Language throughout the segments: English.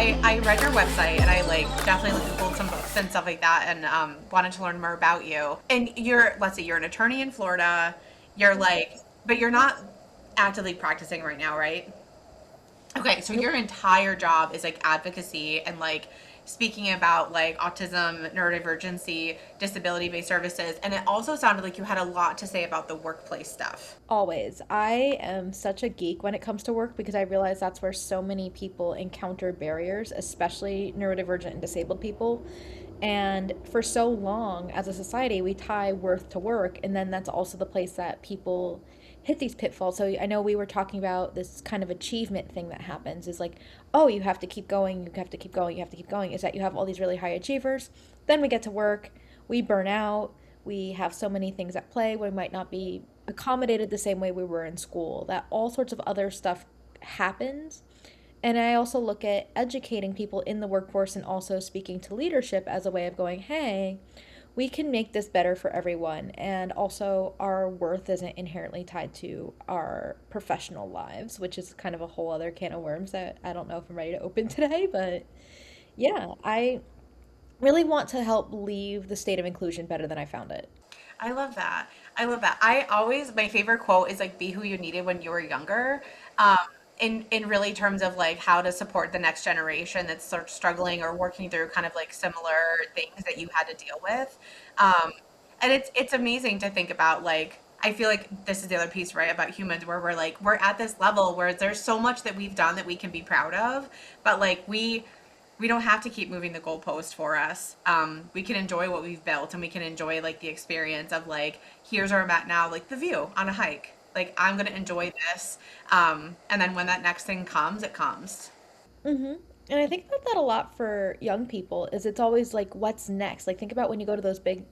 I read your website and I like definitely like, Googled some books and stuff like that and wanted to learn more about you. And let's see, you're an attorney in Florida. You're like, but you're not actively practicing right now, right? Okay, so Nope. your entire job is like advocacy and like speaking about like autism, neurodivergency, disability based services. And it also sounded like you had a lot to say about the workplace stuff. Always. I am such a geek when it comes to work because I realize that's where so many people encounter barriers, especially neurodivergent and disabled people. And for so long as a society, we tie worth to work. And then that's also the place that people hit these pitfalls. So I know we were talking about this kind of achievement thing that happens is like, oh, you have to keep going, you have to keep going, you have to keep going. Is that you have all these really high achievers. Then we get to work, we burn out, we have so many things at play, we might not be accommodated the same way we were in school, that all sorts of other stuff happens. And I also look at educating people in the workforce and also speaking to leadership as a way of going, hey, we can make this better for everyone. And also, our worth isn't inherently tied to our professional lives, which is kind of a whole other can of worms that I don't know if I'm ready to open today. But yeah, I really want to help leave the state of inclusion better than I found it. I love that. I love that. I always my favorite quote is like be who you needed when you were younger. Um, in really terms of like how to support the next generation that's sort of struggling or working through kind of like similar things that you had to deal with. Um, and it's amazing to think about like I feel like this is the other piece, right, about humans where we're like we're at this level where there's so much that we've done that we can be proud of, but like we don't have to keep moving the goalpost for us. We can enjoy what we've built and we can enjoy like the experience of like, here's where I'm at now, like the view on a hike. Like I'm gonna enjoy this. And then when that next thing comes, it comes. hmm And I think about that a lot for young people is it's always like what's next? Like think about when you go to those big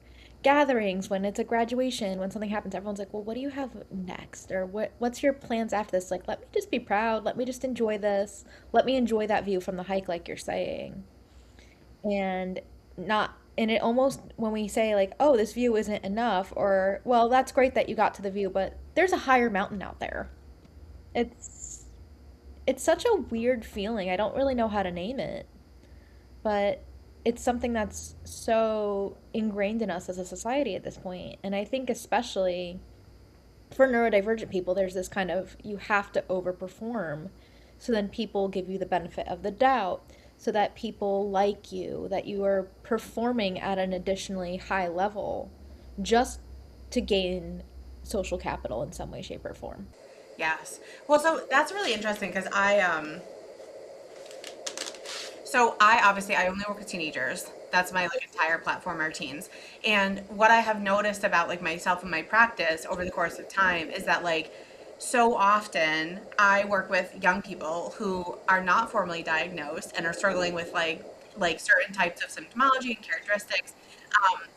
gatherings, when it's a graduation, when something happens, everyone's like, "Well, what do you have next?" Or what's your plans after this? Like, let me just be proud, let me just enjoy this. Let me enjoy that view from the hike like you're saying. And not and it almost when we say like, "Oh, this view isn't enough," or, "Well, that's great that you got to the view, but there's a higher mountain out there." It's it's such a weird feeling. I don't really know how to name it, but it's something that's so ingrained in us as a society at this point. And I think especially for neurodivergent people, there's this kind of you have to overperform. So then people give you the benefit of the doubt, so that people like you, that you are performing at an additionally high level just to gain social capital in some way, shape, or form. Yes. Well, so that's really interesting because so I obviously I only work with teenagers. That's my like entire platform are teens. And what I have noticed about like myself and my practice over the course of time is that like so often I work with young people who are not formally diagnosed and are struggling with like certain types of symptomology and characteristics.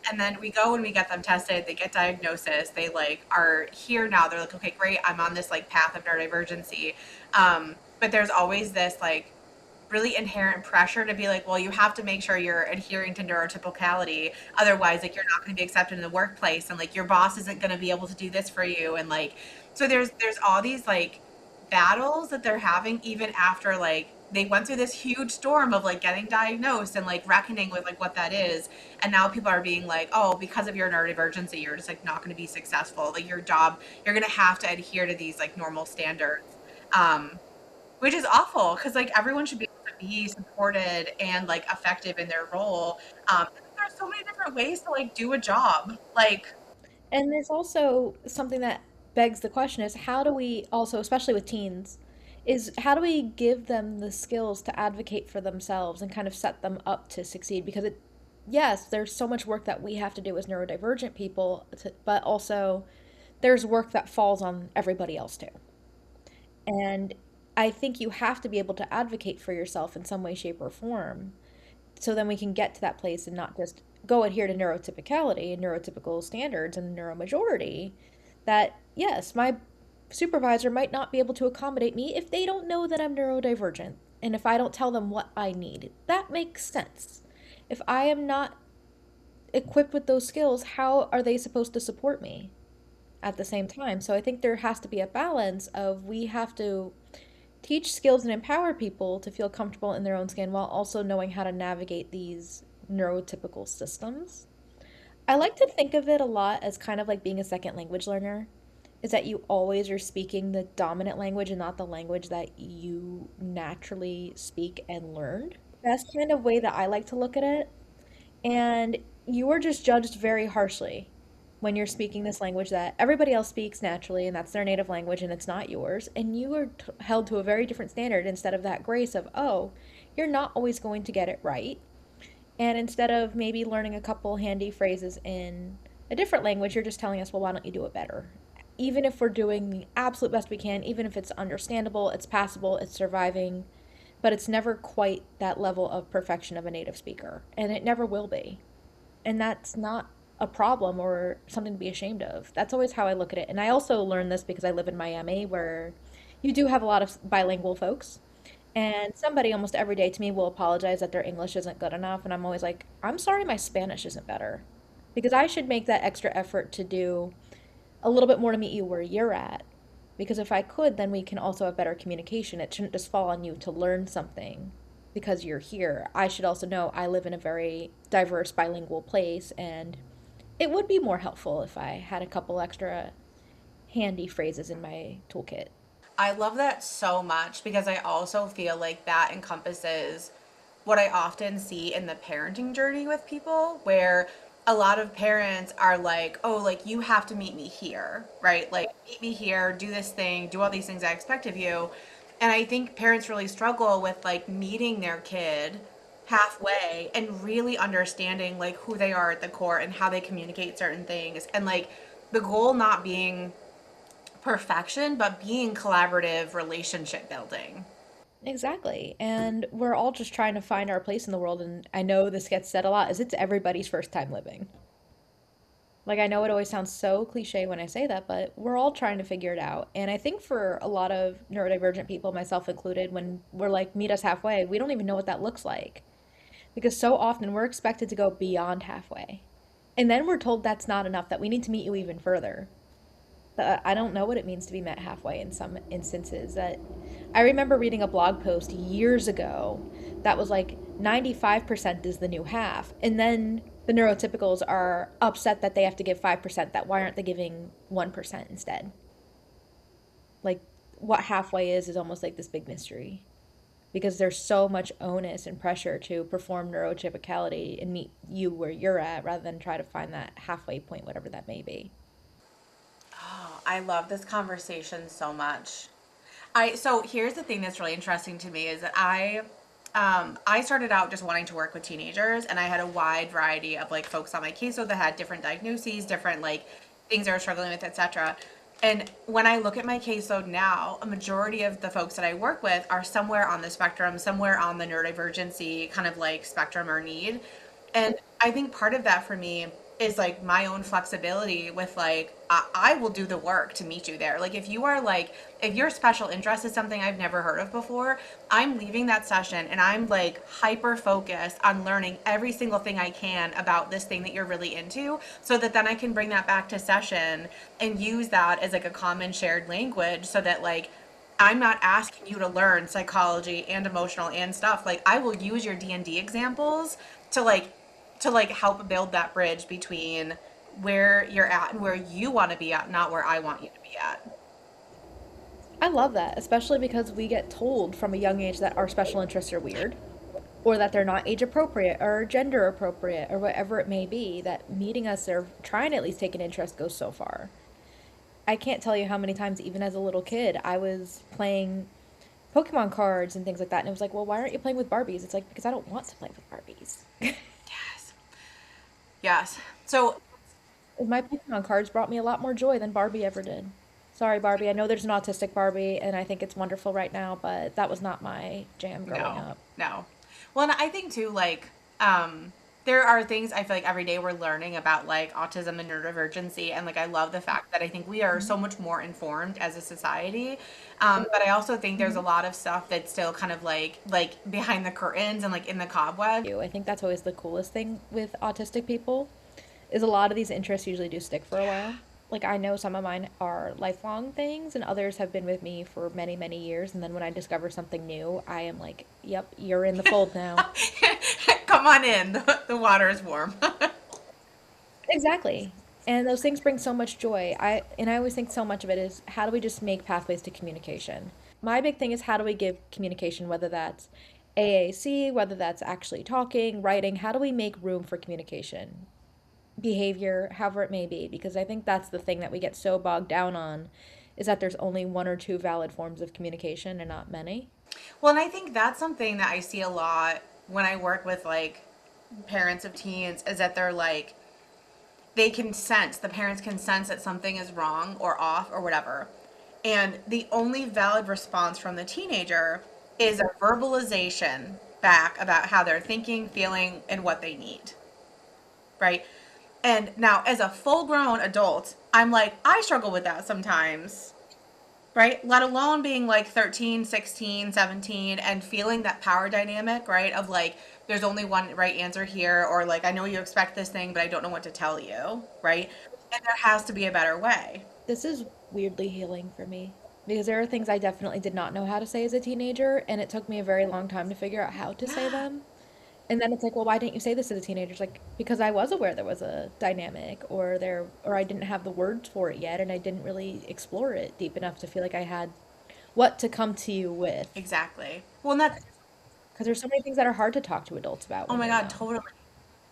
And then we go and we get them tested, they get diagnosis, they like are here now. They're like, okay, great, I'm on this like path of neurodivergency. But there's always this like really inherent pressure to be like, well, you have to make sure you're adhering to neurotypicality. Otherwise, like you're not going to be accepted in the workplace and like your boss isn't going to be able to do this for you. And like, so there's all these like battles that they're having even after like they went through this huge storm of like getting diagnosed and like reckoning with like what that is. And now people are being like, oh, because of your neurodivergency, you're just like not going to be successful. Like your job, you're going to have to adhere to these like normal standards. Um, which is awful because like everyone should be able to be supported and like effective in their role. There's so many different ways to like do a job. Like, And there's also something that begs the question is how do we also, especially with teens, is how do we give them the skills to advocate for themselves and kind of set them up to succeed? Because yes, there's so much work that we have to do as neurodivergent people, but also there's work that falls on everybody else too. And I think you have to be able to advocate for yourself in some way, shape, or form so then we can get to that place and not just go adhere to neurotypicality and neurotypical standards and neuromajority. That yes, my supervisor might not be able to accommodate me if they don't know that I'm neurodivergent and if I don't tell them what I need. That makes sense. If I am not equipped with those skills, how are they supposed to support me at the same time? So I think there has to be a balance of we have to teach skills and empower people to feel comfortable in their own skin while also knowing how to navigate these neurotypical systems. I like to think of it a lot as kind of like being a second language learner, is that you always are speaking the dominant language and not the language that you naturally speak and learned. That's kind of way that I like to look at it. And you are just judged very harshly when you're speaking this language that everybody else speaks naturally, and that's their native language, and it's not yours. And you are held to a very different standard instead of that grace of, oh, you're not always going to get it right. And instead of maybe learning a couple handy phrases in a different language, you're just telling us, well, why don't you do it better? Even if we're doing the absolute best we can, even if it's understandable, it's passable, it's surviving, but it's never quite that level of perfection of a native speaker. And it never will be. And that's not a problem or something to be ashamed of. That's always how I look at it. And I also learned this because I live in Miami, where you do have a lot of bilingual folks. And somebody almost every day to me will apologize that their English isn't good enough. And I'm always like, I'm sorry my Spanish isn't better. Because I should make that extra effort to do a little bit more to meet you where you're at. Because if I could, then we can also have better communication. It shouldn't just fall on you to learn something because you're here. I should also know I live in a very diverse bilingual place, and it would be more helpful if I had a couple extra handy phrases in my toolkit. I love that so much because I also feel like that encompasses what I often see in the parenting journey with people, where a lot of parents are like, oh, like you have to meet me here, right? Like, meet me here, do this thing, do all these things I expect of you. And I think parents really struggle with like meeting their kid halfway and really understanding like who they are at the core and how they communicate certain things. And like the goal not being perfection, but being collaborative relationship building. Exactly. And we're all just trying to find our place in the world. And I know this gets said a lot, is it's everybody's first time living. Like, I know it always sounds so cliche when I say that, but we're all trying to figure it out. And I think for a lot of neurodivergent people, myself included, when we're like, meet us halfway, we don't even know what that looks like. Because so often we're expected to go beyond halfway. And then we're told that's not enough, that we need to meet you even further. I don't know what it means to be met halfway in some instances. That I remember reading a blog post years ago that was like 95% is the new half. And then the neurotypicals are upset that they have to give 5%, that why aren't they giving 1% instead? Like what halfway is almost like this big mystery because there's so much onus and pressure to perform neurotypicality and meet you where you're at rather than try to find that halfway point, whatever that may be. Oh, I love this conversation so much. So here's the thing that's really interesting to me is that I started out just wanting to work with teenagers, and I had a wide variety of like folks on my caseload that had different diagnoses, different like things they were struggling with, etc. And when I look at my caseload now, a majority of the folks that I work with are somewhere on the spectrum, somewhere on the neurodivergency kind of like spectrum or need. And I think part of that for me is like my own flexibility with like, I will do the work to meet you there. Like, if you are like, if your special interest is something I've never heard of before, I'm leaving that session and I'm like hyper focused on learning every single thing I can about this thing that you're really into so that then I can bring that back to session and use that as like a common shared language so that like, I'm not asking you to learn psychology and emotional and stuff. Like, I will use your D&D examples to like help build that bridge between where you're at and where you want to be at, not where I want you to be at. I love that, especially because we get told from a young age that our special interests are weird, or that they're not age appropriate or gender appropriate, or whatever it may be, that meeting us or trying to at least take an interest goes so far. I can't tell you how many times, even as a little kid, I was playing Pokemon cards and things like that, and it was like, well, why aren't you playing with Barbies? It's like, because I don't want to play with Barbies. Yes. Yes. So My Pokemon cards brought me a lot more joy than Barbie ever did. Sorry, Barbie. I know there's an autistic Barbie, and I think it's wonderful right now, but that was not my jam growing no, up. no. Well, and I think too, like, there are things I feel like every day we're learning about like autism and neurodivergency, and like I love the fact that I think we are so much more informed as a society. But I also think there's a Mhm. lot of stuff that's still kind of like behind the curtains and like in the cobwebs. I think that's always the coolest thing with autistic people is a lot of these interests usually do stick for a while. Like, I know some of mine are lifelong things, and others have been with me for many, many years. And then when I discover something new, I am like, yep, you're in the fold now. Come on in. The water is warm. Exactly. And those things bring so much joy. I always think so much of it is how do we just make pathways to communication? My big thing is how do we give communication, whether that's AAC, whether that's actually talking, writing, how do we make room for communication? Behavior, however it may be, because I think that's the thing that we get so bogged down on is that there's only one or two valid forms of communication and not many. Well, and I think that's something that I see a lot when I work with like parents of teens is that they're like, they can sense, the parents can sense that something is wrong or off or whatever. And the only valid response from the teenager is a verbalization back about how they're thinking, feeling, and what they need. Right? And now, as a full grown adult, I'm like, I struggle with that sometimes, right? Let alone being like 13, 16, 17, and feeling that power dynamic, right? Of like, there's only one right answer here, or like, I know you expect this thing, but I don't know what to tell you, right? And there has to be a better way. This is weirdly healing for me because there are things I definitely did not know how to say as a teenager, and it took me a very long time to figure out how to say Yeah. them. And then it's like, well, why didn't you say this as a teenager? It's like, because I was aware there was a dynamic or I didn't have the words for it yet and I didn't really explore it deep enough to feel like I had what to come to you with. Exactly. Well, and that's, Because there's so many things that are hard to talk to adults about oh when my you're God, young. totally.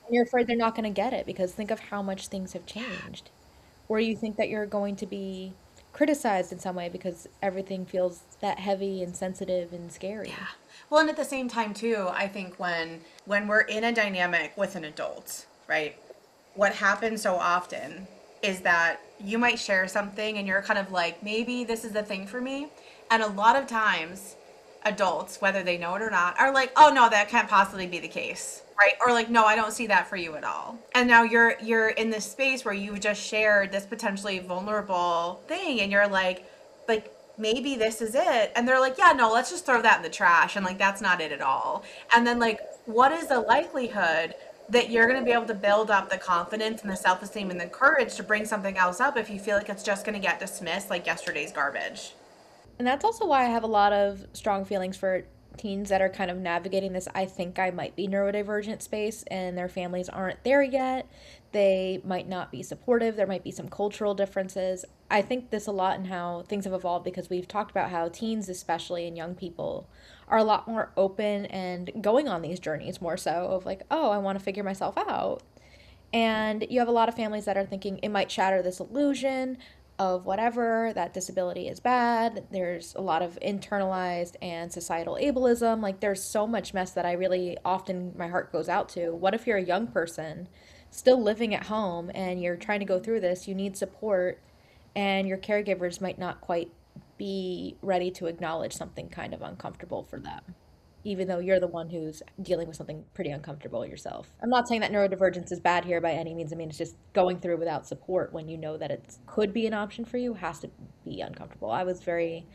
And you're afraid they're not going to get it because think of how much things have changed. Or you think that you're going to be criticized in some way because everything feels that heavy and sensitive and Yeah. scary. Well, and at the same time too, I think when we're in a dynamic with an adult, right? What happens so often is that you might share something and you're kind of like, maybe this is the thing for me. And a lot of times adults, whether they know it or not, are like, "Oh no, that can't possibly be the case." Right? Or like, "No, I don't see that for you at all." And now you're in this space where you've just shared this potentially vulnerable thing and you're like maybe this is it. And they're like, "Yeah, no, let's just throw that in the trash." And like that's not it at all. And then like what is the likelihood that you're going to be able to build up the confidence and the self-esteem and the courage to bring something else up if you feel like it's just going to get dismissed like yesterday's garbage? And that's also why I have a lot of strong feelings for teens that are kind of navigating this I think I might be neurodivergent space and their families aren't there yet. They might not be supportive. There might be some cultural differences. I think this a lot in how things have evolved because we've talked about how teens, especially and young people, are a lot more open and going on these journeys more so of like, oh, I want to figure myself out. And you have a lot of families that are thinking it might shatter this illusion of whatever, that disability is bad. There's a lot of internalized and societal ableism. Like, there's so much mess that I really often, my heart goes out to. What if you're a young person still living at home and you're trying to go through this? You need support, and your caregivers might not quite be ready to acknowledge something kind of uncomfortable for them even though you're the one who's dealing with something pretty uncomfortable yourself. I'm not saying that neurodivergence is bad here by any means. I mean, it's just going through without support when you know that it could be an option for you has to be uncomfortable. I was very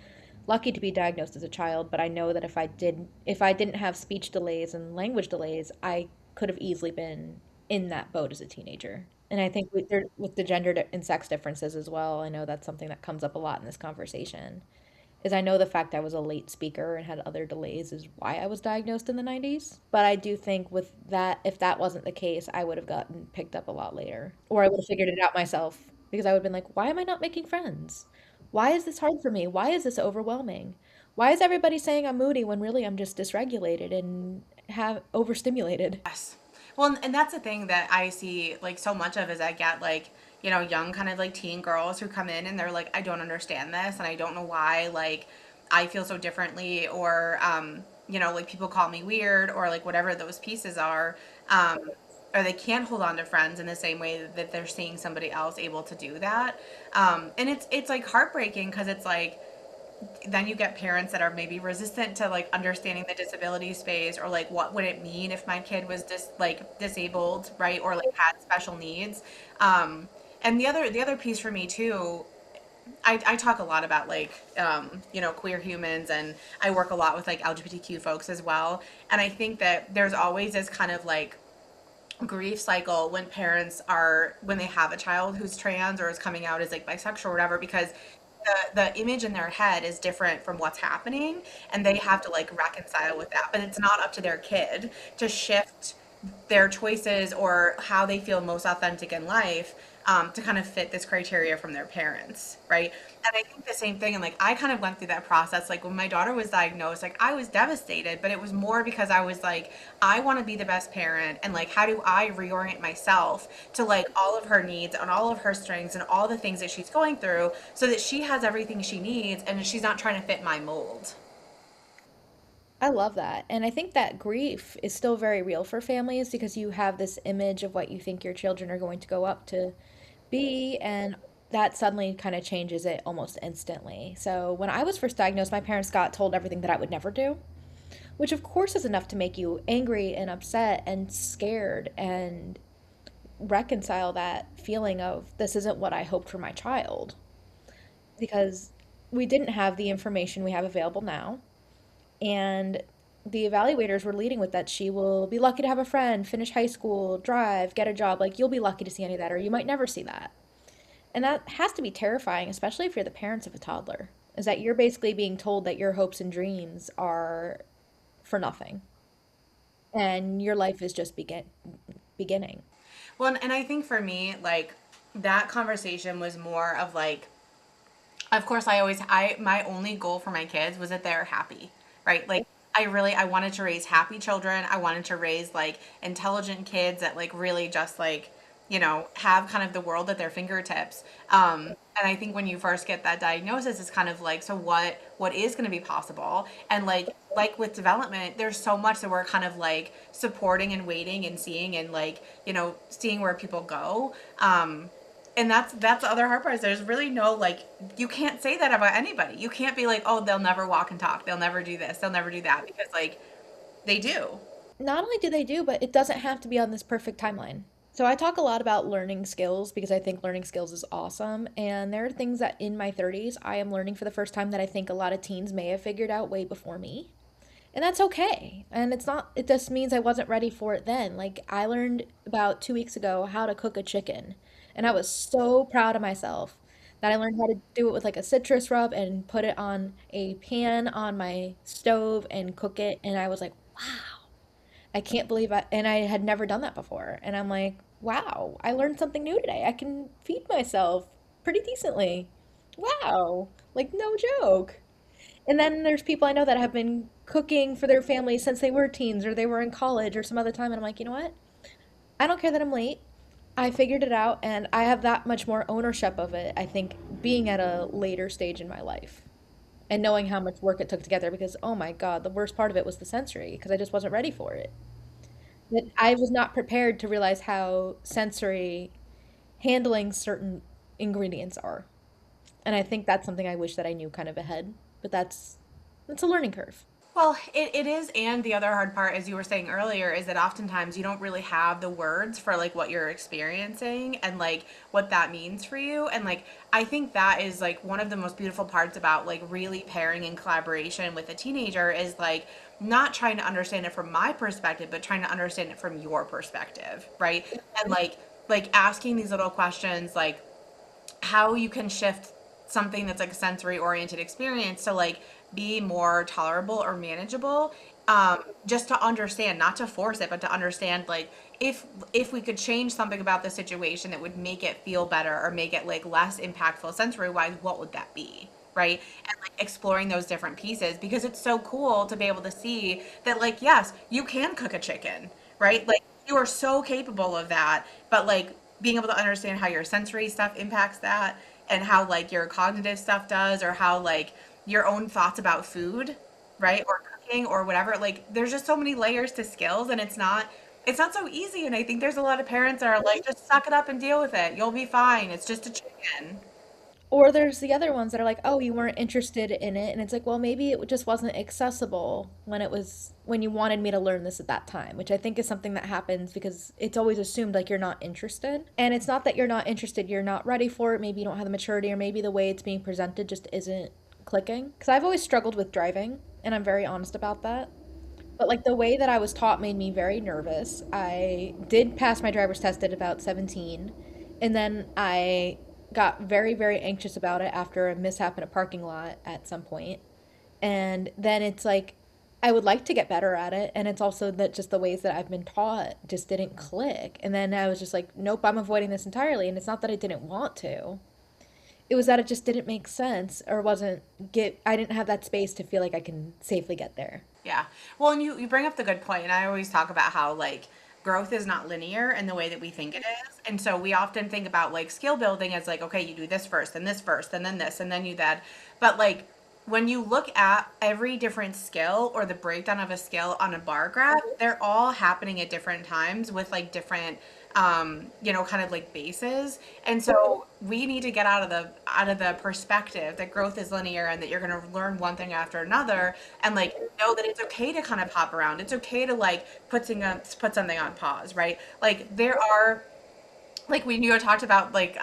lucky to be diagnosed as a child, but I know that if I didn't have speech delays and language delays, I could have easily been in that boat as a teenager. And I think with the gender and sex differences as well, I know that's something that comes up a lot in this conversation is I know the fact I was a late speaker and had other delays is why I was diagnosed in the 90s. But I do think with that, if that wasn't the case, I would have gotten picked up a lot later. Or I would have figured it out myself because I would have been like, why am I not making friends? Why is this hard for me? Why is this overwhelming? Why is everybody saying I'm moody when really I'm just dysregulated and have overstimulated? Yes. Well, and that's the thing that I see like so much of is I get like, young kind of like teen girls who come in and they're like, I don't understand this and I don't know why like I feel so differently or like people call me weird or like whatever those pieces are. Um, or they can't hold on to friends in the same way that they're seeing somebody else able to do that. And it's like heartbreaking because it's like then you get parents that are maybe resistant to like understanding the disability space or like what would it mean if my kid was disabled, right, or like had special needs. And the other piece for me too, I talk a lot about like queer humans and I work a lot with like LGBTQ folks as well, and I think that there's always this kind of like grief cycle when parents are when they have a child who's trans or is coming out as like bisexual or whatever, because the image in their head is different from what's happening, and they have to like reconcile with that, but it's not up to their kid to shift their choices or how they feel most authentic in life, to kind of fit this criteria from their parents, right? And I think the same thing. And like, I kind of went through that process. Like, when my daughter was diagnosed, like, I was devastated, but it was more because I was like, I want to be the best parent. And like, how do I reorient myself to like all of her needs and all of her strengths and all the things that she's going through so that she has everything she needs and she's not trying to fit my mold. I love that. And I think that grief is still very real for families because you have this image of what you think your children are going to go up to be, and that suddenly kind of changes it almost instantly. So when I was first diagnosed, my parents got told everything that I would never do, which of course is enough to make you angry and upset and scared and reconcile that feeling of this isn't what I hoped for my child, because we didn't have the information we have available now. And the evaluators were leading with that she will be lucky to have a friend, finish high school, drive, get a job. Like, you'll be lucky to see any of that, or you might never see that. And that has to be terrifying, especially if you're the parents of a toddler, is that you're basically being told that your hopes and dreams are for nothing and your life is just beginning. Well, and I think for me, like, that conversation was more of like, of course, my only goal for my kids was that they're happy, right? Like, I wanted to raise happy children. I wanted to raise like intelligent kids that like really just like, have kind of the world at their fingertips. And I think when you first get that diagnosis, it's kind of like, so what is going to be possible? And like with development, there's so much that we're kind of like supporting and waiting and seeing and like, seeing where people go. And that's the other hard part is there's really no like, you can't say that about anybody. You can't be like, oh, they'll never walk and talk, they'll never do this, they'll never do that, because like they do. Not only do they do, but it doesn't have to be on this perfect timeline. So I talk a lot about learning skills because I think learning skills is awesome. And there are things that in my 30s I am learning for the first time that I think a lot of teens may have figured out way before me. And that's okay. And it just means I wasn't ready for it then. Like, I learned about 2 weeks ago how to cook a chicken. And I was so proud of myself that I learned how to do it with like a citrus rub and put it on a pan on my stove and cook it. And I was like, wow, I can't believe and I had never done that before. And I'm like, wow, I learned something new today. I can feed myself pretty decently. Wow, like, no joke. And then there's people I know that have been cooking for their family since they were teens or they were in college or some other time. And I'm like, you know what? I don't care that I'm late. I figured it out and I have that much more ownership of it, I think, being at a later stage in my life and knowing how much work it took together because, oh my God, the worst part of it was the sensory because I just wasn't ready for it. That I was not prepared to realize how sensory handling certain ingredients are. And I think that's something I wish that I knew kind of ahead, but that's a learning curve. Well, it is, and the other hard part, as you were saying earlier, is that oftentimes you don't really have the words for like what you're experiencing and like what that means for you. And like I think that is like one of the most beautiful parts about like really pairing in collaboration with a teenager is like not trying to understand it from my perspective, but trying to understand it from your perspective, right? And like asking these little questions like how you can shift something that's like a sensory oriented experience to like be more tolerable or manageable, just to understand, not to force it, but to understand like if we could change something about the situation that would make it feel better or make it like less impactful sensory wise, what would that be, right? And like exploring those different pieces, because it's so cool to be able to see that like yes, you can cook a chicken, right? Like you are so capable of that, but like being able to understand how your sensory stuff impacts that and how like your cognitive stuff does, or how like your own thoughts about food, right? Or cooking or whatever. Like there's just so many layers to skills, and it's not so easy. And I think there's a lot of parents that are like, just suck it up and deal with it. You'll be fine. It's just a chicken. Or there's the other ones that are like, oh, you weren't interested in it. And it's like, well, maybe it just wasn't accessible when you wanted me to learn this at that time, which I think is something that happens because it's always assumed like you're not interested. And it's not that you're not interested, you're not ready for it. Maybe you don't have the maturity, or maybe the way it's being presented just isn't clicking. Because I've always struggled with driving, and I'm very honest about that. But like the way that I was taught made me very nervous. I did pass my driver's test at about 17, and then I got very, very anxious about it after a mishap in a parking lot at some point. And then it's like I would like to get better at it, and it's also that just the ways that I've been taught just didn't click. And then I was just like, nope, I'm avoiding this entirely. And it's not that I didn't want to. It was that it just didn't make sense or wasn't get I didn't have that space to feel like I can safely get there. Yeah. Well, and you bring up the good point, and I always talk about how like growth is not linear in the way that we think it is. And so we often think about like skill building as like, okay, you do this first, and this first, and then this, and then you that. But like when you look at every different skill or the breakdown of a skill on a bar graph, they're all happening at different times with like different kind of like bases. And so we need to get out of the perspective that growth is linear and that you're going to learn one thing after another, and like know that it's okay to kind of hop around. It's okay to like put something on pause, right? Like there are like when you talked about like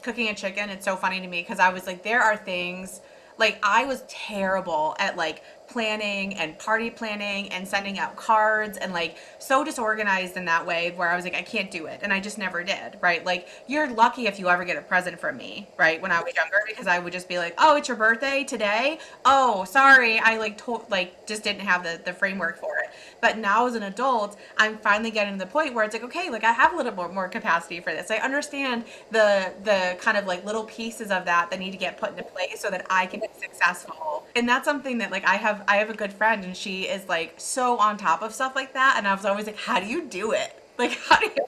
cooking a chicken, it's so funny to me because I was like, there are things like I was terrible at like planning and party planning and sending out cards and like so disorganized in that way where I was like, I can't do it. And I just never did, right? Like you're lucky if you ever get a present from me, right? When I was younger, because I would just be like, oh, it's your birthday today. Oh, sorry. I like just didn't have the framework for it. But now as an adult, I'm finally getting to the point where it's like, okay, like I have a little more capacity for this. I understand the kind of like little pieces of that need to get put into place so that I can be successful. And that's something that like I have a good friend, and she is like so on top of stuff like that, and I was always like, how do you do it? Like how do you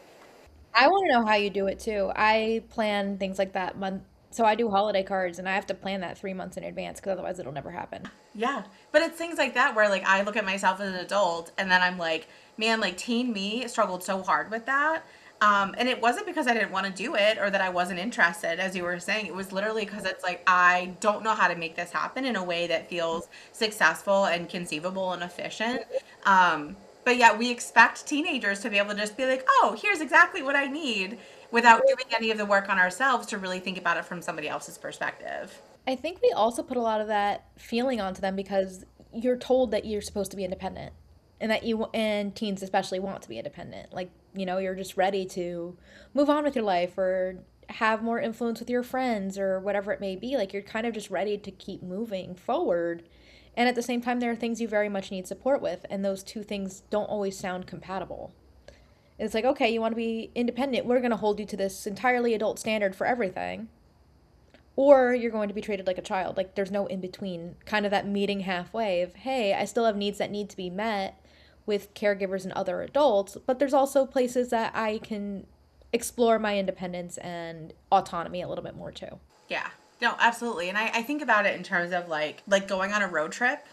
I want to know how you do it too. I plan things like that month. So I do holiday cards and I have to plan that 3 months in advance because otherwise it'll never happen. Yeah. But it's things like that where like I look at myself as an adult and then I'm like, man, like teen me struggled so hard with that. And it wasn't because I didn't want to do it or that I wasn't interested, as you were saying. It was literally because it's like, I don't know how to make this happen in a way that feels successful and conceivable and efficient. But yeah, we expect teenagers to be able to just be like, oh, here's exactly what I need without doing any of the work on ourselves to really think about it from somebody else's perspective. I think we also put a lot of that feeling onto them because you're told that you're supposed to be independent and that you and teens especially want to be independent. Like, you're just ready to move on with your life or have more influence with your friends or whatever it may be. Like you're kind of just ready to keep moving forward. And at the same time there are things you very much need support with, and those two things don't always sound compatible. It's like, okay, you want to be independent, we're going to hold you to this entirely adult standard for everything, or you're going to be treated like a child. Like there's no in between, kind of that meeting halfway of, hey, I still have needs that need to be met with caregivers and other adults, but there's also places that I can explore my independence and autonomy a little bit more too. Yeah. No, absolutely. And I think about it in terms of like going on a road trip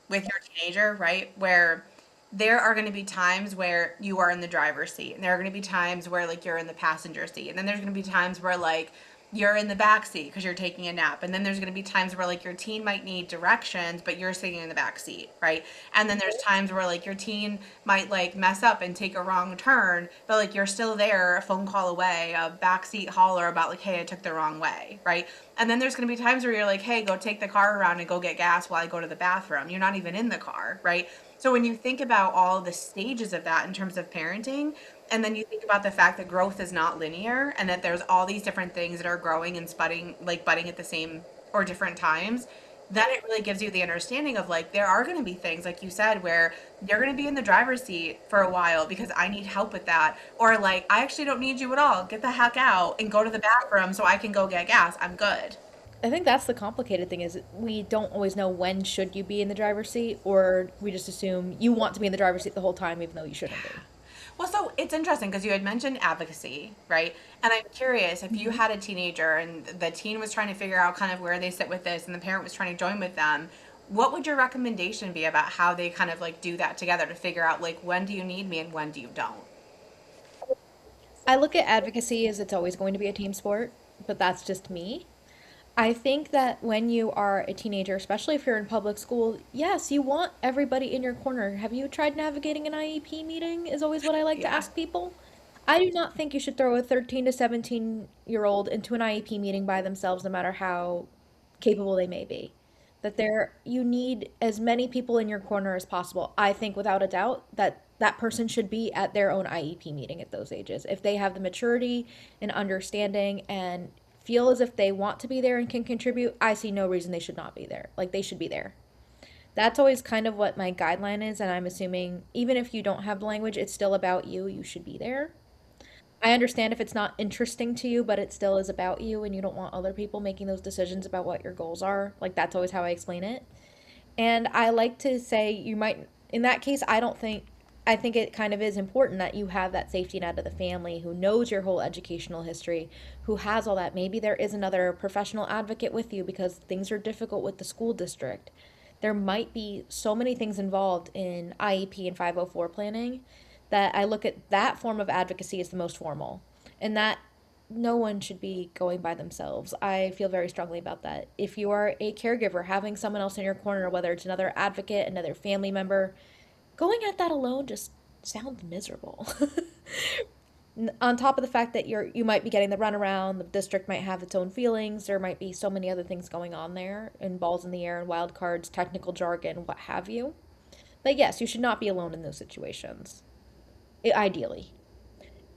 with your teenager, right? Where there are going to be times where you are in the driver's seat, and there are going to be times where like you're in the passenger seat, and then there's going to be times where like you're in the back seat because you're taking a nap, and then there's going to be times where like your teen might need directions but you're sitting in the back seat, right? And then there's times where like your teen might like mess up and take a wrong turn, but like you're still there a phone call away, a backseat holler about like, hey, I took the wrong way, right? And then there's going to be times where you're like, hey, go take the car around and go get gas while I go to the bathroom. You're not even in the car, right? So when you think about all the stages of that in terms of parenting, and then you think about the fact that growth is not linear and that there's all these different things that are growing and budding at the same or different times, then it really gives you the understanding of like there are going to be things like you said where you're going to be in the driver's seat for a while because I need help with that, or like I actually don't need you at all, get the heck out and go to the bathroom so I can go get gas, I'm good. I think that's the complicated thing is we don't always know when should you be in the driver's seat, or we just assume you want to be in the driver's seat the whole time even though you shouldn't be. Well, so it's interesting because you had mentioned advocacy, right? And I'm curious if you had a teenager and the teen was trying to figure out kind of where they sit with this and the parent was trying to join with them, what would your recommendation be about how they kind of like do that together to figure out like when do you need me and when do you don't? I look at advocacy as it's always going to be a team sport, but that's just me. I think that when you are a teenager, especially if you're in public school, yes, you want everybody in your corner. Have you tried navigating an IEP meeting? Is always what I like to Yeah. ask people. I do not think you should throw a 13 to 17-year-old into an IEP meeting by themselves, no matter how capable they may be. that there you need as many people in your corner as possible. I think without a doubt that that person should be at their own IEP meeting at those ages. If they have the maturity and understanding and feel as if they want to be there and can contribute, I see no reason they should not be there. Like they should be there. That's always kind of what my guideline is, and I'm assuming even if you don't have the language, it's still about you. You should be there. I understand if it's not interesting to you, but it still is about you, and you don't want other people making those decisions about what your goals are. Like, that's always how I explain it. And I like to say, you might, in that case, I think it kind of is important that you have that safety net of the family who knows your whole educational history, who has all that. Maybe there is another professional advocate with you because things are difficult with the school district. There might be so many things involved in IEP and 504 planning that I look at that form of advocacy as the most formal. And that no one should be going by themselves. I feel very strongly about that. If you are a caregiver, having someone else in your corner, whether it's another advocate, another family member, going at that alone just sounds miserable. On top of the fact that you might be getting the runaround, the district might have its own feelings, there might be so many other things going on there, and balls in the air and wild cards, technical jargon, what have you. But yes, you should not be alone in those situations, ideally.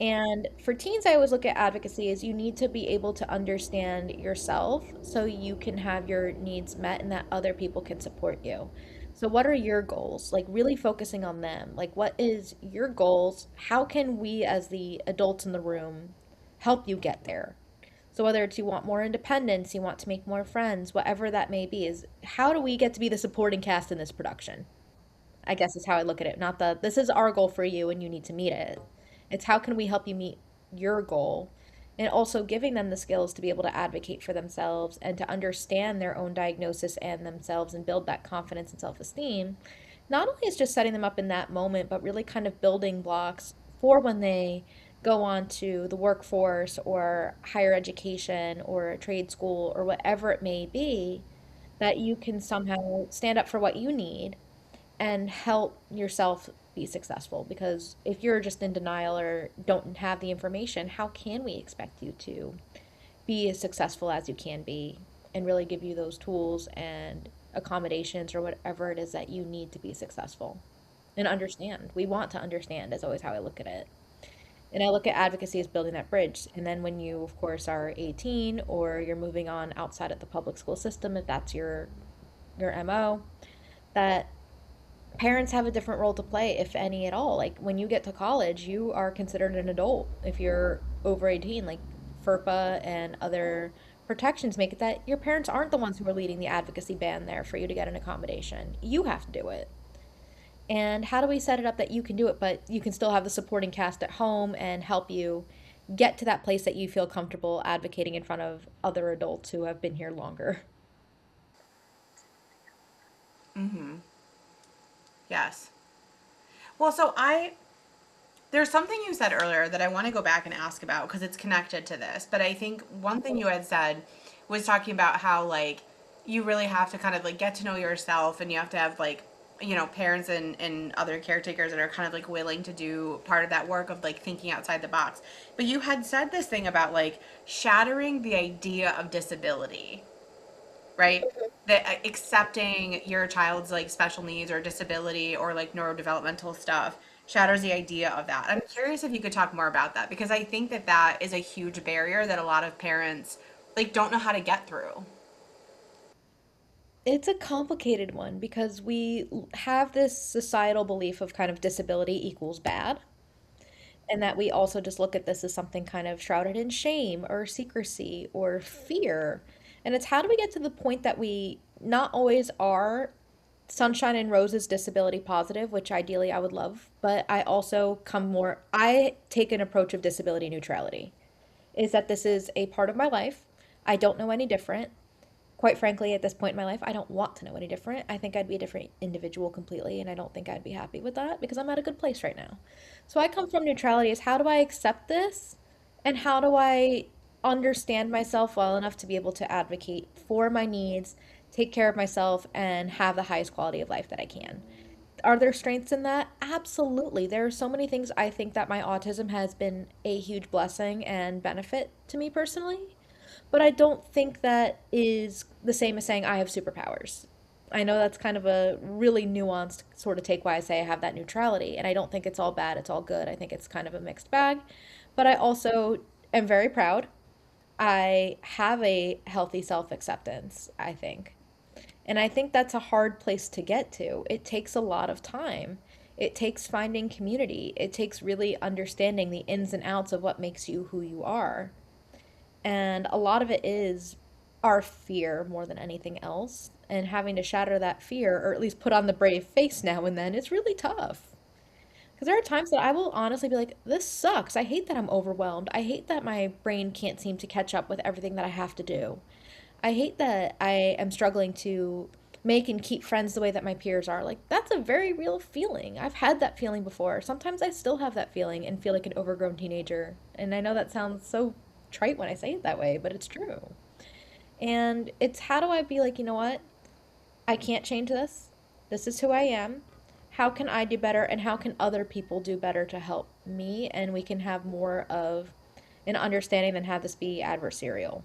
And for teens, I always look at advocacy as you need to be able to understand yourself so you can have your needs met and that other people can support you. So, what are your goals? Like, really focusing on them. Like, what is your goals? How can we, as the adults in the room, help you get there? So, whether it's you want more independence, you want to make more friends, whatever that may be, is how do we get to be the supporting cast in this production? I guess is how I look at it. Not the this is our goal for you and you need to meet it. It's how can we help you meet your goal, and also giving them the skills to be able to advocate for themselves and to understand their own diagnosis and themselves and build that confidence and self-esteem. Not only is just setting them up in that moment, but really kind of building blocks for when they go on to the workforce or higher education or a trade school or whatever it may be, that you can somehow stand up for what you need and help yourself be successful. Because if you're just in denial or don't have the information, how can we expect you to be as successful as you can be and really give you those tools and accommodations or whatever it is that you need to be successful and understand? We want to understand, is always how I look at it. And I look at advocacy as building that bridge. And then when you, of course, are 18 or you're moving on outside of the public school system, if that's your MO, that parents have a different role to play, if any at all. Like when you get to college, you are considered an adult if you're over 18. Like FERPA and other protections make it that your parents aren't the ones who are leading the advocacy band there for you to get an accommodation. You have to do it. And how do we set it up that you can do it, but you can still have the supporting cast at home and help you get to that place that you feel comfortable advocating in front of other adults who have been here longer? Yes. Well, there's something you said earlier that I want to go back and ask about because it's connected to this. But I think one thing you had said was talking about how, like, you really have to kind of like get to know yourself and you have to have, like, parents and other caretakers that are kind of like willing to do part of that work of like thinking outside the box. But you had said this thing about like shattering the idea of disability, right? That accepting your child's like special needs or disability or like neurodevelopmental stuff shatters the idea of that. I'm curious if you could talk more about that because I think that that is a huge barrier that a lot of parents like don't know how to get through. It's a complicated one because we have this societal belief of kind of disability equals bad, and that we also just look at this as something kind of shrouded in shame or secrecy or fear. And it's how do we get to the point that we not always are sunshine and roses disability positive, which ideally I would love, but I take an approach of disability neutrality. Is that this is a part of my life. I don't know any different. Quite frankly, at this point in my life, I don't want to know any different. I think I'd be a different individual completely, and I don't think I'd be happy with that because I'm at a good place right now. So I come from neutrality is how do I accept this and how do I understand myself well enough to be able to advocate for my needs, take care of myself, and have the highest quality of life that I can. Are there strengths in that? Absolutely. There are so many things I think that my autism has been a huge blessing and benefit to me personally. But I don't think that is the same as saying I have superpowers. I know that's kind of a really nuanced sort of take why I say I have that neutrality. And I don't think it's all bad, it's all good. I think it's kind of a mixed bag. But I also am very proud. I have a healthy self acceptance, I think. And I think that's a hard place to get to. It takes a lot of time. It takes finding community. It takes really understanding the ins and outs of what makes you who you are. And a lot of it is our fear more than anything else. And having to shatter that fear, or at least put on the brave face now and then, is really tough. Because there are times that I will honestly be like, this sucks. I hate that I'm overwhelmed. I hate that my brain can't seem to catch up with everything that I have to do. I hate that I am struggling to make and keep friends the way that my peers are. Like, that's a very real feeling. I've had that feeling before. Sometimes I still have that feeling and feel like an overgrown teenager. And I know that sounds so trite when I say it that way, but it's true. And it's how do I be like, you know what? I can't change this. This is who I am. How can I do better and how can other people do better to help me? And we can have more of an understanding than have this be adversarial.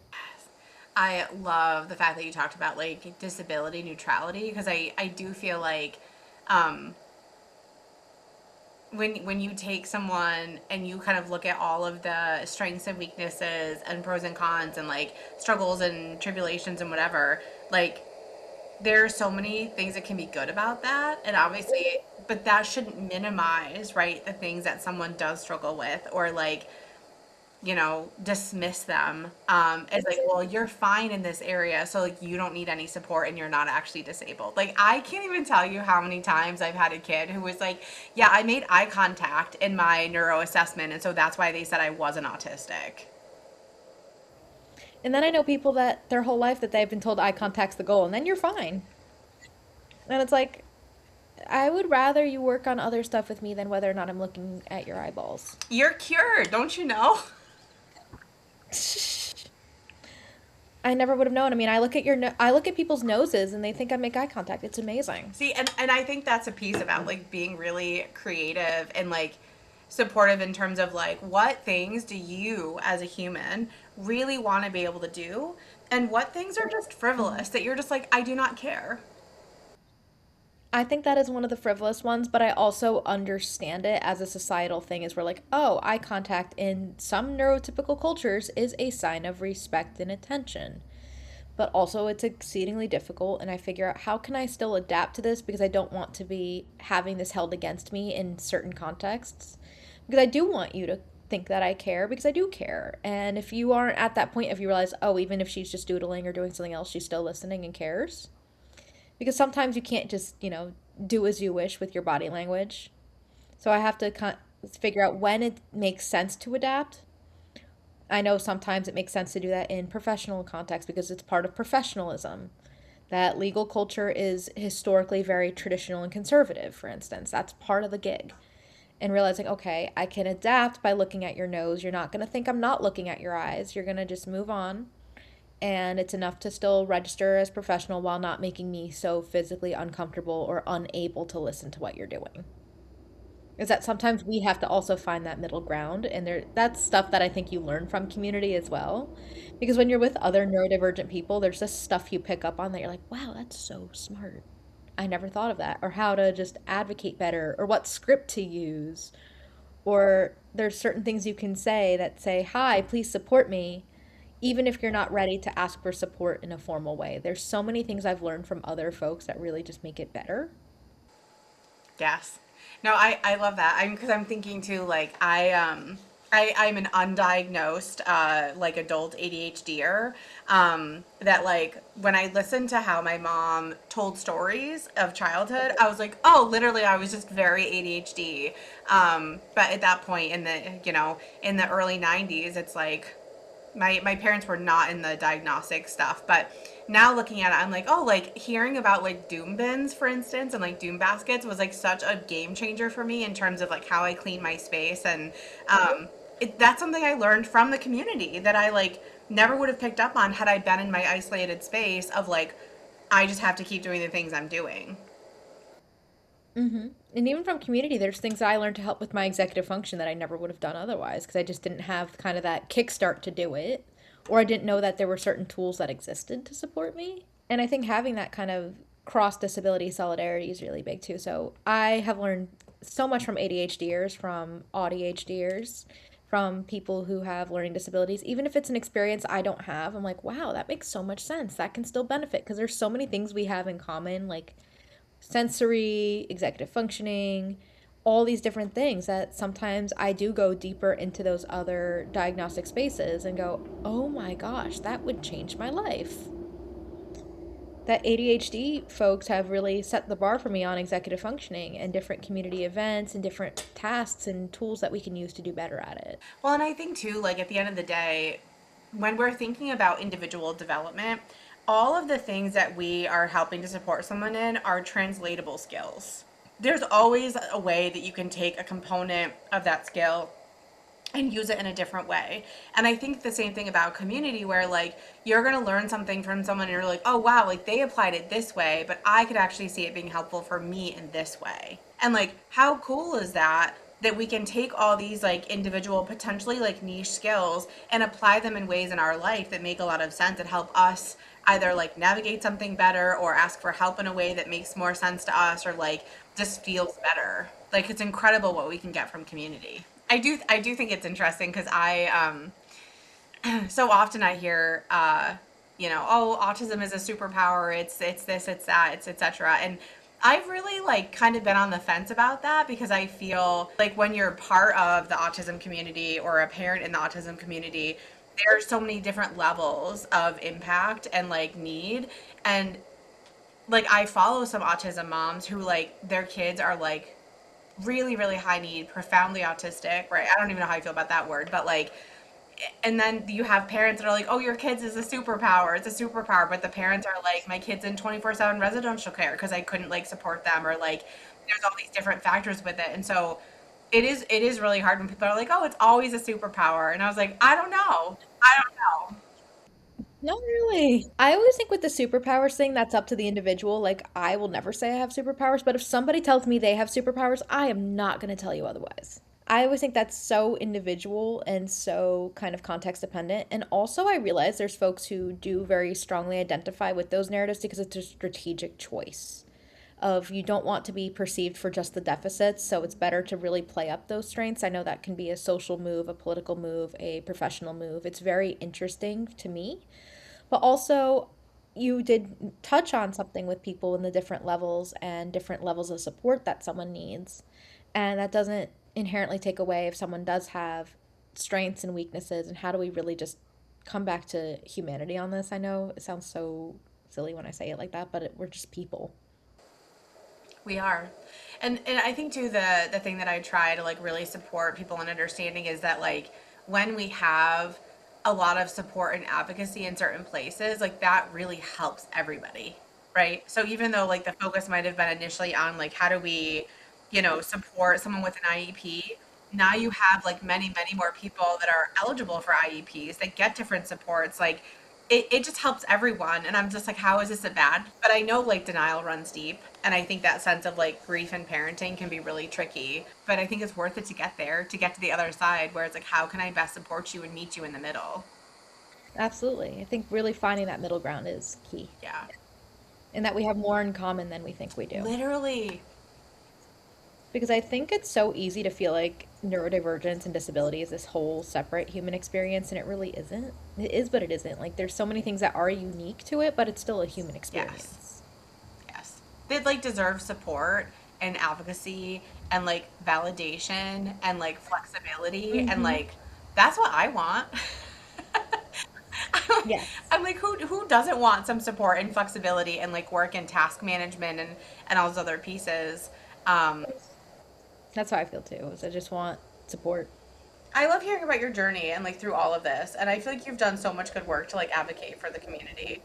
I love the fact that you talked about like disability neutrality because I do feel like um, when you take someone and you kind of look at all of the strengths and weaknesses and pros and cons and like struggles and tribulations and whatever, like there are so many things that can be good about that and obviously but that shouldn't minimize right the things that someone does struggle with or like dismiss them as like, well, you're fine in this area, so like you don't need any support and you're not actually disabled. Like I can't even tell you how many times I've had a kid who was like, yeah, I made eye contact in my neuro assessment, and so that's why they said I wasn't autistic. And then I know people that their whole life that they've been told eye contact's the goal, and then you're fine. And it's like, I would rather you work on other stuff with me than whether or not I'm looking at your eyeballs. You're cured, don't you know? I never would have known. I mean, I look at people's noses and they think I make eye contact. It's amazing. See, and I think that's a piece about like being really creative and like supportive in terms of like what things do you as a human really want to be able to do and what things are just Mhm. frivolous that you're just like I do not care. I think that is one of the frivolous ones, but I also understand it as a societal thing is we're like, oh, eye contact in some neurotypical cultures is a sign of respect and attention. But also it's exceedingly difficult and I figure out how can I still adapt to this because I don't want to be having this held against me in certain contexts. Because I do want you to think that I care because I do care. And if you aren't at that point, if you realize, oh, even if she's just doodling or doing something else, she's still listening and cares, because sometimes you can't just, do as you wish with your body language. So I have to figure out when it makes sense to adapt. I know sometimes it makes sense to do that in professional context because it's part of professionalism. That legal culture is historically very traditional and conservative, for instance. That's part of the gig. And realizing, okay, I can adapt by looking at your nose. You're not going to think I'm not looking at your eyes. You're going to just move on and it's enough to still register as professional while not making me so physically uncomfortable or unable to listen to what you're doing. Is that sometimes we have to also find that middle ground, and that's stuff that I think you learn from community as well. Because when you're with other neurodivergent people, there's just stuff you pick up on that you're like, wow, that's so smart. I never thought of that. Or how to just advocate better, or what script to use. Or there's certain things you can say that say, hi, please support me, even if you're not ready to ask for support in a formal way. There's so many things I've learned from other folks that really just make it better. Yes. No, I love that. Because I'm thinking too, like I'm an undiagnosed like adult ADHDer. That like when I listened to how my mom told stories of childhood, I was like, oh, literally, I was just very ADHD. But at that point in the early '90s, it's like my parents were not in the diagnostic stuff, but now looking at it I'm like, oh, like hearing about like doom bins for instance and like doom baskets was like such a game changer for me in terms of like how I clean my space and that's something I learned from the community that I like never would have picked up on had I been in my isolated space of like I just have to keep doing the things I'm doing. And even from community, there's things that I learned to help with my executive function that I never would have done otherwise because I just didn't have kind of that kickstart to do it, or I didn't know that there were certain tools that existed to support me. And I think having that kind of cross disability solidarity is really big too. So I have learned so much from ADHDers, from ADHDers, from people who have learning disabilities. Even if it's an experience I don't have, I'm like, wow, that makes so much sense. That can still benefit because there's so many things we have in common, like sensory, executive functioning, all these different things that sometimes I do go deeper into those other diagnostic spaces and go, oh my gosh, that would change my life. That ADHD folks have really set the bar for me on executive functioning and different community events and different tasks and tools that we can use to do better at it. Well, and I think too, like at the end of the day, when we're thinking about individual development, all of the things that we are helping to support someone in are translatable skills. There's always a way that you can take a component of that skill and use it in a different way. And I think the same thing about community where like you're going to learn something from someone and you're like, "Oh wow, like they applied it this way, but I could actually see it being helpful for me in this way." And like how cool is that that we can take all these like individual potentially like niche skills and apply them in ways in our life that make a lot of sense that help us either like navigate something better or ask for help in a way that makes more sense to us or like just feels better. Like it's incredible what we can get from community. I do think it's interesting because so often I hear oh, autism is a superpower, it's this, it's that, it's etc. And I've really like kind of been on the fence about that because I feel like when you're part of the autism community or a parent in the autism community, there are so many different levels of impact and like need. And like I follow some autism moms who like their kids are like really, really high need, profoundly autistic, right? I don't even know how I feel about that word, but like, and then you have parents that are like, oh, your kids is a superpower. It's a superpower. But the parents are like, my kid's in 24/7 residential care because I couldn't like support them or like, there's all these different factors with it. And so it is really hard when people are like, oh, it's always a superpower. And I was like, I don't know. I don't know. Not really. I always think with the superpowers thing, that's up to the individual. Like, I will never say I have superpowers, but if somebody tells me they have superpowers, I am not going to tell you otherwise. I always think that's so individual and so kind of context dependent. And also, I realize there's folks who do very strongly identify with those narratives because it's a strategic choice of you don't want to be perceived for just the deficits, so it's better to really play up those strengths. I know that can be a social move, a political move, a professional move. It's very interesting to me. But also, you did touch on something with people in the different levels and different levels of support that someone needs. And that doesn't inherently take away if someone does have strengths and weaknesses. And how do we really just come back to humanity on this? I know it sounds so silly when I say it like that, but we're just people. We are. And I think too the thing that I try to like really support people in understanding is that like when we have a lot of support and advocacy in certain places, like that really helps everybody, right? So even though like the focus might have been initially on like how do we, support someone with an IEP, now you have like many, many more people that are eligible for IEPs that get different supports. Like it just helps everyone. And I'm just like, how is this a bad? But I know like denial runs deep. And I think that sense of like grief and parenting can be really tricky. But I think it's worth it to get there, to get to the other side where it's like, how can I best support you and meet you in the middle? Absolutely. I think really finding that middle ground is key, Yeah. and that we have more in common than we think we do. Literally. Because I think it's so easy to feel like neurodivergence and disability is this whole separate human experience, and it really isn't. It is, but it isn't. Like, there's so many things that are unique to it, but it's still a human Yes. experience. Yes. They like deserve support and advocacy and like validation and like flexibility and Mm-hmm. like that's what I want. Yes. I'm like, who doesn't want some support and flexibility and like work and task management and all those other pieces. Um, That's how I feel too, is I just want support. I love hearing about your journey and like through all of this, and I feel like you've done so much good work to like advocate for the community.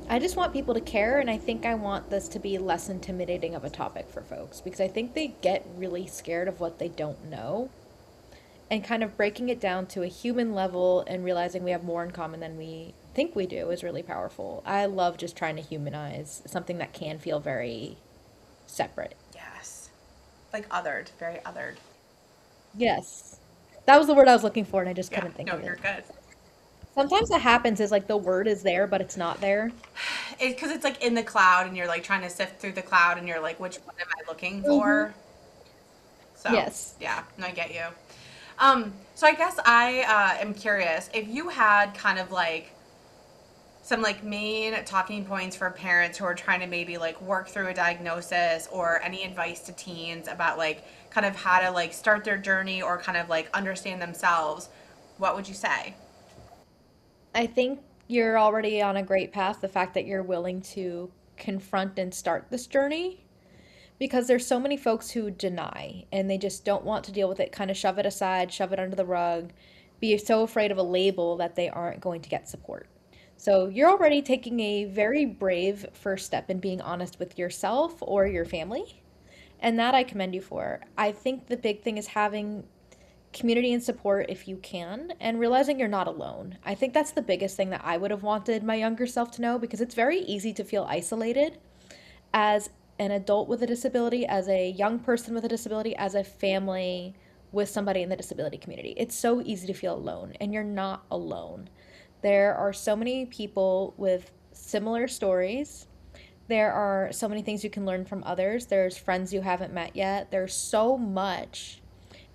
I just want people to care, and I think I want this to be less intimidating of a topic for folks because I think they get really scared of what they don't know. And kind of breaking it down to a human level and realizing we have more in common than we think we do is really powerful. I love just trying to humanize something that can feel very separate. Yes, like othered, very othered. Yes. That was the word I was looking for, and I just Yeah, couldn't think no, of you're it. good. Sometimes that happens is like the word is there, but it's not there. because it's like in the cloud and you're like trying to sift through the cloud and you're like, which one am I looking Hmm. for? So Yes. yeah, no, I get you. So I guess I am curious if you had kind of like some like main talking points for parents who are trying to maybe like work through a diagnosis, or any advice to teens about like kind of how to like start their journey or kind of like understand themselves, what would you say? I think you're already on a great path, the fact that you're willing to confront and start this journey. Because there's so many folks who deny and they just don't want to deal with it, kind of shove it aside, shove it under the rug, be so afraid of a label that they aren't going to get support. So you're already taking a very brave first step in being honest with yourself or your family. And that I commend you for. I think the big thing is having community and support if you can, and realizing you're not alone. I think that's the biggest thing that I would have wanted my younger self to know, because it's very easy to feel isolated as an adult with a disability, as a young person with a disability, as a family with somebody in the disability community. It's so easy to feel alone, and you're not alone. There are so many people with similar stories. There are so many things you can learn from others. There's friends you haven't met yet. There's so much,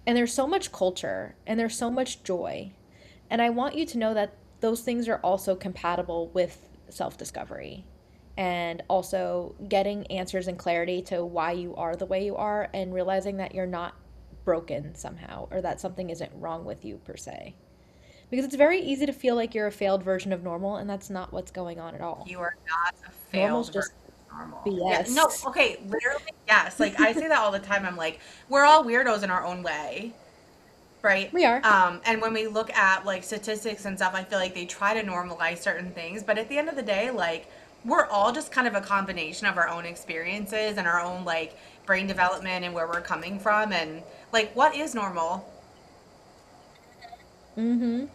and there's so much culture, and there's so much joy. And I want you to know that those things are also compatible with self discovery, and also getting answers and clarity to why you are the way you are, and realizing that you're not broken somehow, or that something isn't wrong with you per se. Because it's very easy to feel like you're a failed version of normal, and that's not what's going on at all. You are not a Normal's failed version just of normal. Yeah, no, BS. okay, literally, yes. Like I say that all the time. I'm like, we're all weirdos in our own way, right? We are. And when we look at like statistics and stuff, I feel like they try to normalize certain things, but at the end of the day, like we're all just kind of a combination of our own experiences and our own like brain development and where we're coming from, and like what is normal. Mm-hmm.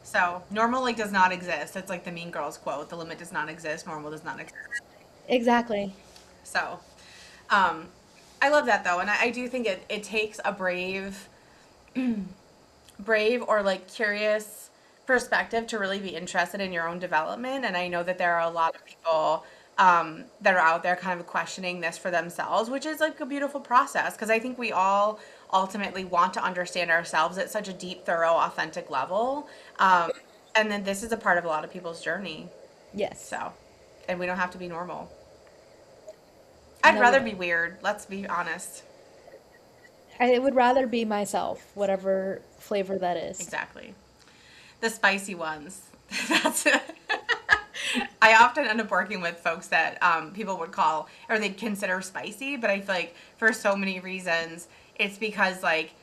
So normal like does not exist. It's like the Mean Girls quote: "The limit does not exist. Normal does not exist." Exactly. So, um, I love that though, and I do think it takes a brave or like curious perspective to really be interested in your own development. And I know that there are a lot of people that are out there kind of questioning this for themselves, which is like a beautiful process, because I think we all ultimately want to understand ourselves at such a deep, thorough, authentic level. Um, and then this is a part of a lot of people's journey. Yes. So, and we don't have to be normal. I'd No, we rather be don't. weird. Let's be honest. I would rather be myself, whatever flavor that is. Exactly. The spicy ones. That's I often end up working with folks that people would call or they'd consider spicy, but I feel like for so many reasons, it's because like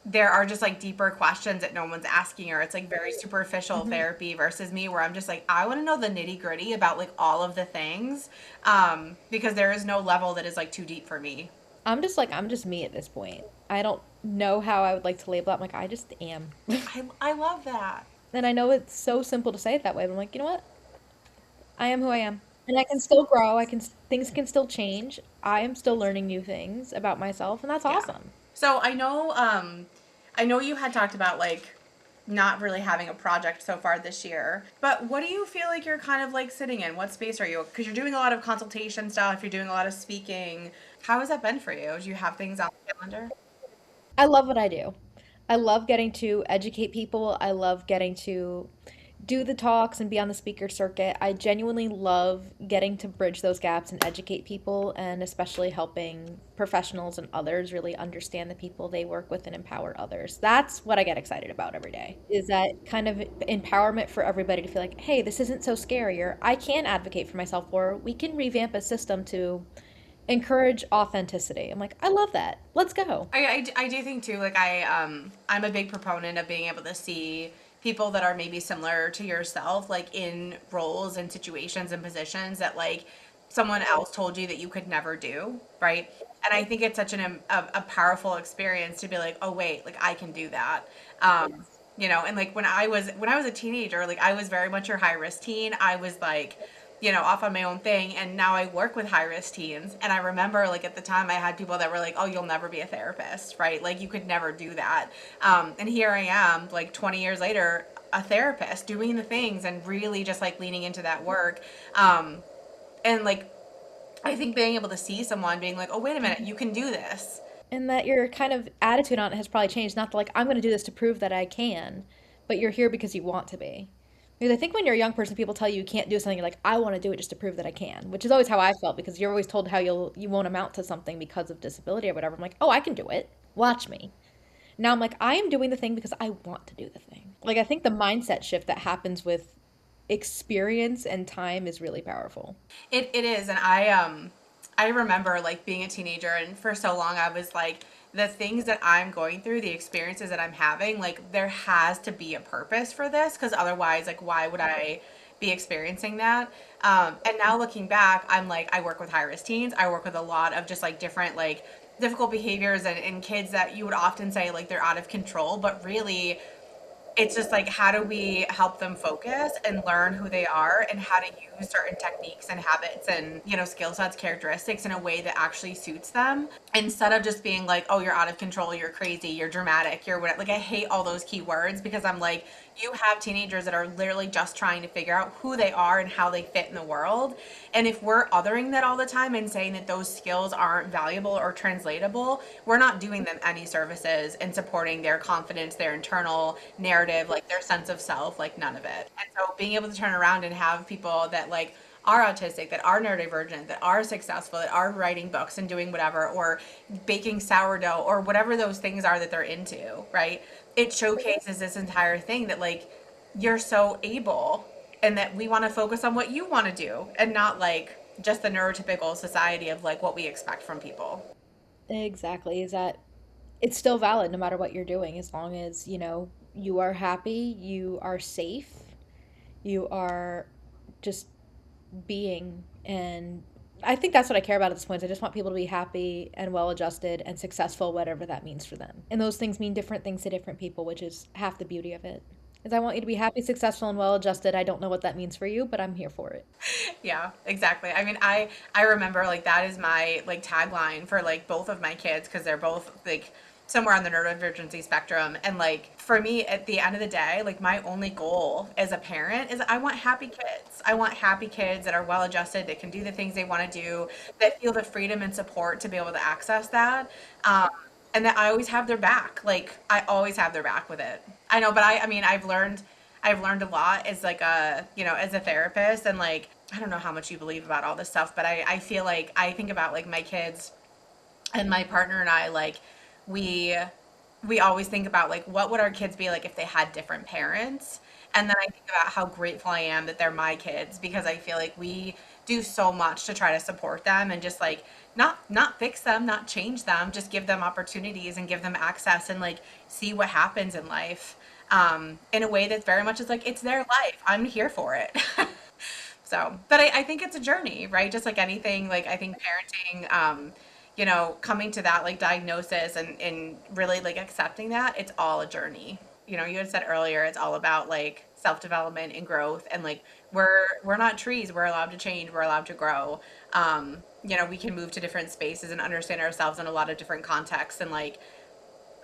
there are just like deeper questions that no one's asking, or it's like very superficial Hmm. therapy versus me where I'm just like, I want to know the nitty gritty about like all of the things, because there is no level that is like too deep for me. I'm just me at this point. I don't know how I would like to label it. I'm like, I just am. I love that. And I know it's so simple to say it that way, but I'm like, you know what? I am who I am. And I can still grow. Things can still change. I am still learning new things about myself, and that's Yeah. awesome. So I know you had talked about like not really having a project so far this year, but what do you feel like you're kind of like sitting in? What space are you? Because you're doing a lot of consultation stuff, you're doing a lot of speaking. How has that been for you? Do you have things on the calendar? I love what I do. I love getting to educate people. I love getting to do the talks and be on the speaker circuit. I genuinely love getting to bridge those gaps and educate people, and especially helping professionals and others really understand the people they work with and empower others. That's what I get excited about every day. Is that kind of empowerment for everybody to feel like, hey, this isn't so scary, or I can advocate for myself, or we can revamp a system to encourage authenticity. I'm like, I love that. Let's go. I do think too, like I'm a big proponent of being able to see people that are maybe similar to yourself, like in roles and situations and positions that like someone else told you that you could never do, right? And I think it's such a powerful experience to be like, oh wait, like I can do that. Um, and like when I was a teenager, like I was very much your high risk teen. I was like, off on my own thing. And now I work with high risk teens. And I remember, like, at the time, I had people that were like, oh, you'll never be a therapist, right? Like, you could never do that. And here I am, like, 20 years later, a therapist, doing the things and really just like leaning into that work. Um, and like, I think being able to see someone being like, oh, wait a minute, Mhm. you can do this. And that your kind of attitude on it has probably changed. Not to like, I'm going to do this to prove that I can, but you're here because you want to be. Because I think when you're a young person, people tell you you can't do something. You're like, I want to do it just to prove that I can, which is always how I felt because you're always told how you won't amount to something because of disability or whatever. I'm like, oh, I can do it. Watch me. Now I'm like, I am doing the thing because I want to do the thing. Like, I think the mindset shift that happens with experience and time is really powerful. It is, and I remember like being a teenager, and for so long I was like, the things that I'm going through, the experiences that I'm having, like there has to be a purpose for this, because otherwise, like, why would I be experiencing that? And now looking back, I'm like, I work with high risk teens. I work with a lot of just like different like difficult behaviors and kids that you would often say like they're out of control, but really it's just like how do we help them focus and learn who they are and how to use certain techniques and habits and skill sets, characteristics in a way that actually suits them, instead of just being like, oh, you're out of control, you're crazy, you're dramatic, you're what. Like, I hate all those key words because I'm like, you have teenagers that are literally just trying to figure out who they are and how they fit in the world. And if we're othering that all the time and saying that those skills aren't valuable or translatable, we're not doing them any services in supporting their confidence, their internal narrative, like their sense of self, like none of it. And so being able to turn around and have people that like are autistic, that are neurodivergent, that are successful, that are writing books and doing whatever, or baking sourdough, or whatever those things are that they're into, right? It showcases this entire thing that like you're so able, and that we want to focus on what you want to do and not like just the neurotypical society of like what we expect from people. Exactly. Is that it's still valid no matter what you're doing, as long as, you are happy, you are safe, you are just being. And I think that's what I care about at this point. I just want people to be happy and well adjusted and successful, whatever that means for them. And those things mean different things to different people, which is half the beauty of it. Is I want you to be happy, successful, and well adjusted. I don't know what that means for you, but I'm here for it. Yeah, exactly. I mean, I remember like that is my like tagline for like both of my kids, because they're both like somewhere on the neurodivergency spectrum. And like for me, at the end of the day, like my only goal as a parent is I want happy kids. I want happy kids that are well adjusted, that can do the things they want to do, that feel the freedom and support to be able to access that. Um, and that I always have their back. Like I always have their back with it. I know, but I mean, I've learned a lot as like a, as a therapist, and like I don't know how much you believe about all this stuff, but I feel like I think about like my kids and my partner and I, like we we always think about like what would our kids be like if they had different parents. And then I think about how grateful I am that they're my kids, because I feel like we do so much to try to support them and just like not fix them, not change them, just give them opportunities and give them access and like see what happens in life, in a way that's very much is like it's their life. I'm here for it. So, but I think it's a journey, right? Just like anything, like I think parenting, coming to that like diagnosis and really like accepting that it's all a journey. You had said earlier, it's all about like self-development and growth, and like we're not trees. We're allowed to change. We're allowed to grow. We can move to different spaces and understand ourselves in a lot of different contexts, and like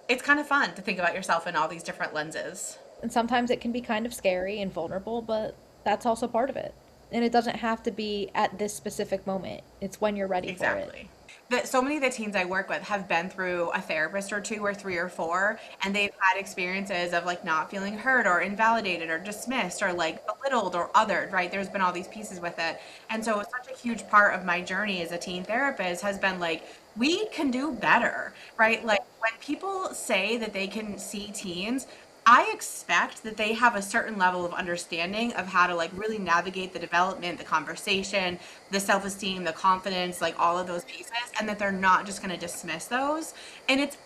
it's kind of fun to think about yourself in all these different lenses. And sometimes it can be kind of scary and vulnerable, but that's also part of it. And it doesn't have to be at this specific moment. It's when you're ready for it. Exactly. That so many of the teens I work with have been through a therapist or two or three or four, and they've had experiences of like not feeling heard or invalidated or dismissed or like belittled or othered, right? There's been all these pieces with it. And so such a huge part of my journey as a teen therapist has been like, we can do better, right? Like when people say that they can see teens, I expect that they have a certain level of understanding of how to like really navigate the development, the conversation, the self-esteem, the confidence, like all of those pieces, and that they're not just going to dismiss those. And it's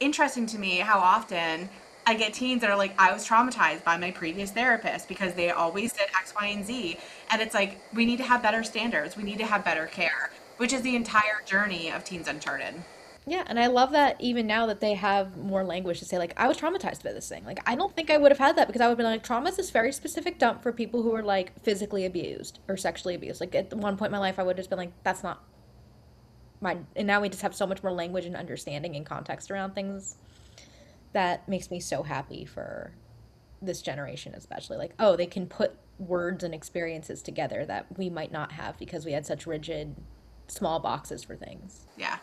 interesting to me how often I get teens that are like, I was traumatized by my previous therapist because they always did X, Y, and Z. And it's like, we need to have better standards. We need to have better care, which is the entire journey of Teens Uncharted. Yeah, and I love that even now that they have more language to say, like, I was traumatized by this thing. Like, I don't think I would have had that because I would have been like, trauma is this very specific dump for people who are like physically abused or sexually abused. Like, at one point in my life, I would have just been like, that's not mine. And now we just have so much more language and understanding and context around things that makes me so happy for this generation especially. Like, oh, they can put words and experiences together that we might not have because we had such rigid small boxes for things. Yeah.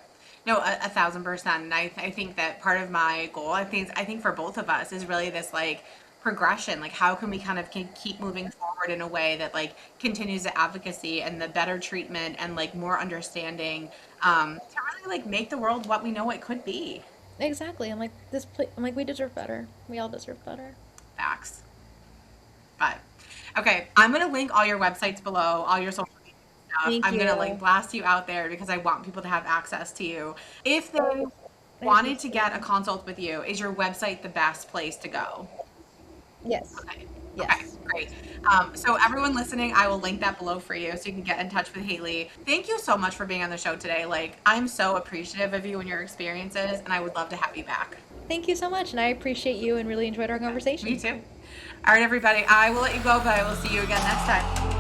No, 1,000%. And I think that part of my goal, I think for both of us is really this like progression. Like, how can we kind of keep moving forward in a way that like continues the advocacy and the better treatment and like more understanding, to really like make the world what we know it could be. Exactly. I'm like, we deserve better. We all deserve better. Facts. But okay, I'm gonna link all your websites below, all your social media stuff. Thank I'm gonna like you. blast you out there because I want people to have access to you. If they I wanted to appreciate get a it. consult with you, is your website the best place to go? Yes. Okay. Okay, Yes. great. So everyone listening, I will link that below for you so you can get in touch with Haley. Thank you so much for being on the show today. Like, I'm so appreciative of you and your experiences, and I would love to have you back. Thank you so much. And I appreciate you and really enjoyed our Me conversation. too. All right, everybody, I will let you go, but I will see you again next time.